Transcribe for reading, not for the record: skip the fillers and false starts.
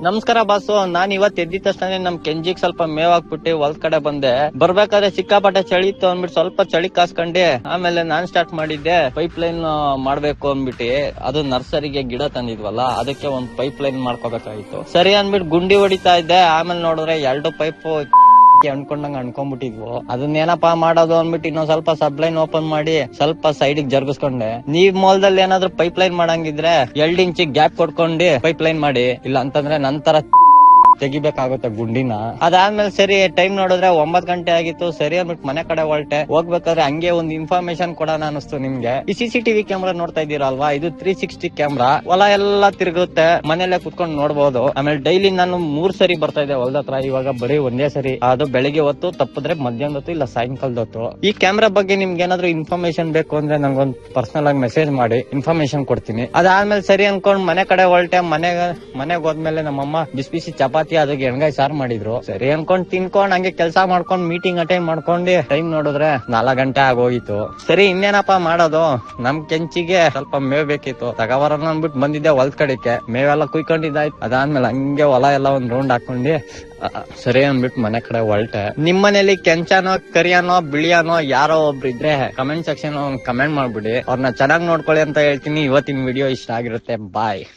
ನಮಸ್ಕಾರ ಬಾಸು. ನಾನ್ ಇವತ್ ಎದ್ದಿದ ತಕ್ಷಣ ನಮ್ ಕೆಂಜಿಗ್ ಸ್ವಲ್ಪ ಮೇವ್ ಹಾಕ್ಬಿಟ್ಟು ಹೊಲ್ದ್ ಕಡೆ ಬಂದೆ. ಬರ್ಬೇಕಾದ್ರೆ ಸಿಕ್ಕಾಪಟ್ಟೆ ಚಳಿ ಇತ್ತು ಅಂದ್ಬಿಟ್ಟು ಸ್ವಲ್ಪ ಚಳಿ ಕಾಸ್ಕೊಂಡೆ. ಆಮೇಲೆ ನಾನ್ ಸ್ಟಾರ್ಟ್ ಮಾಡಿದ್ದೆ ಪೈಪ್ ಲೈನ್ ಮಾಡ್ಬೇಕು ಅಂದ್ಬಿಟ್ಟು. ಅದು ನರ್ಸರಿಗೆ ಗಿಡ ತಂದಿದ್ವಲ್ಲ, ಅದಕ್ಕೆ ಒಂದ್ ಪೈಪ್ ಲೈನ್ ಮಾಡ್ಕೋಬೇಕಾಗಿತ್ತು. ಸರಿ ಅಂದ್ಬಿಟ್ಟು ಗುಂಡಿ ಹೊಡಿತಾ ಇದ್ದೆ. ಆಮೇಲೆ ನೋಡಿದ್ರೆ 2 ಪೈಪ್ ಅನ್ಕೊಂಡಂಗ ಅನ್ಕೊಂಡ್ಬಿಟ್ಟಿದ್ವು. ಅದನ್ನೇನಪ್ಪಾ ಮಾಡೋದು ಅಂದ್ಬಿಟ್ಟು ಇನ್ನೊಂದ್ ಸ್ವಲ್ಪ ಸಬ್ ಲೈನ್ ಓಪನ್ ಮಾಡಿ ಸ್ವಲ್ಪ ಸೈಡ್ ಜರ್ಗಿಸ್ಕೊಂಡೆ. ನೀವ್ ಮೂಲದಲ್ಲಿ ಏನಾದ್ರು ಪೈಪ್ ಲೈನ್ ಮಾಡಂಗಿದ್ರೆ 2 ಇಂಚ್ ಗ್ಯಾಪ್ ಕೊಡ್ಕೊಂಡು ಪೈಪ್ ಲೈನ್ ಮಾಡಿ, ಇಲ್ಲ ಅಂತಂದ್ರೆ ನಂತರ ತೆಗಿಬೇಕಾಗುತ್ತೆ ಗುಂಡಿನ. ಅದಾದ್ಮೇಲೆ ಸರಿ ಟೈಮ್ ನೋಡಿದ್ರೆ 9 ಗಂಟೆ ಆಗಿತ್ತು. ಸರಿ ಅಂದ್ಬಿಟ್ಟು ಮನೆ ಕಡೆ ಹೊರಟೆ. ಹೋಗ್ಬೇಕಾದ್ರೆ ಹಂಗೆ ಒಂದ್ ಇನ್ಫಾರ್ಮೇಶನ್ ಕೊಡೋಣ ಅನಿಸ್ತು ನಿಮ್ಗೆ. ಈ CCTV ಕ್ಯಾಮ್ರಾ ನೋಡ್ತಾ ಇದ್ದೀರಲ್ವಾ, ಇದು 360 ಕ್ಯಾಮ್ರಾ. ಹೊಲ ಎಲ್ಲ ತಿರುಗುತ್ತೆ, ಮನೇಲೆ ಕುತ್ಕೊಂಡು ನೋಡ್ಬೋದು. ಆಮೇಲೆ ಡೈಲಿ ನಾನು 3 ಸರಿ ಬರ್ತಾ ಇದ್ದೆ ಹೊಲದ ಹತ್ರ. ಇವಾಗ ಬರೀ ಒಂದೇ ಸರಿ, ಅದು ಬೆಳಿಗ್ಗೆ ಹೊತ್ತು, ತಪ್ಪಿದ್ರೆ ಮಧ್ಯಾಹ್ನ ಹೊತ್ತು, ಇಲ್ಲ ಸಾಯಂಕಾಲದ ಹೊತ್ತು. ಈ ಕ್ಯಾಮ್ರಾ ಬಗ್ಗೆ ನಿಮ್ಗೆ ಏನಾದ್ರು ಇನ್ಫಾರ್ಮೇಶನ್ ಬೇಕು ಅಂದ್ರೆ ನಂಗೊಂದ್ ಪರ್ಸನಲ್ ಆಗಿ ಮೆಸೇಜ್ ಮಾಡಿ, ಇನ್ಫಾರ್ಮೇಶನ್ ಕೊಡ್ತೀನಿ. ಅದಾದ್ಮೇಲೆ ಸರಿ ಅನ್ಕೊಂಡ್ ಮನೆ ಕಡೆ ಹೊರಟೆ. ಮನೆಗೆ ಹೋದ್ಮೇಲೆ ನಮ್ಮಮ್ಮ ಬಿಸಿ ಬಿಸಿ ಚಪಾತಿ ಅದಕ್ಕೆ ಎಣ್ಗಾಯಿ ಸಾರು ಮಾಡಿದ್ರು. ಸರಿ ಅನ್ಕೊಂಡ್ ತಿನ್ಕೊಂಡ್ ಹಂಗೆ ಕೆಲಸ ಮಾಡ್ಕೊಂಡ್ ಮೀಟಿಂಗ್ ಅಟೆಂಡ್ ಮಾಡ್ಕೊಂಡು ಟೈಮ್ ನೋಡಿದ್ರೆ 4 ಗಂಟೆ ಆಗೋಗಿತ್ತು. ಸರಿ ಇನ್ನೇನಪ್ಪಾ ಮಾಡೋದು, ನಮ್ ಕೆಂಚಿಗೆ ಸ್ವಲ್ಪ ಮೇವ್ ಬೇಕಿತ್ತು. ತಗೋಬರೋಣ ಅಂದ್ಬಿಟ್ಟು ಬಂದಿದ್ದೆ ಹೊಲ್ದ್ ಕಡೆಗೆ. ಮೇವೆಲ್ಲ ಕುಯ್ಕೊಂಡಿದ್ದಾಯ್ತು. ಅದಾದ್ಮೇಲೆ ಹಂಗೆ ಹೊಲ ಎಲ್ಲ ಒಂದ್ ರೌಂಡ್ ಹಾಕೊಂಡಿ ಸರಿ ಅಂದ್ಬಿಟ್ಟು ಮನೆ ಕಡೆ ಹೊರಟೆ. ನಿಮ್ ಮನೇಲಿ ಕೆಂಚನೋ ಕರಿಯಾನೋ ಬಿಳಿಯಾನೋ ಯಾರೋ ಒಬ್ರು ಇದ್ರೆ ಕಮೆಂಟ್ ಸೆಕ್ಷನ್ ಕಮೆಂಟ್ ಮಾಡ್ಬಿಡಿ. ಅವ್ರನ್ನ ಚೆನ್ನಾಗಿ ನೋಡ್ಕೊಳ್ಳಿ ಅಂತ ಹೇಳ್ತೀನಿ. ಇವತ್ತಿನ ವಿಡಿಯೋ ಇಷ್ಟ ಆಗಿರುತ್ತೆ. ಬಾಯ್.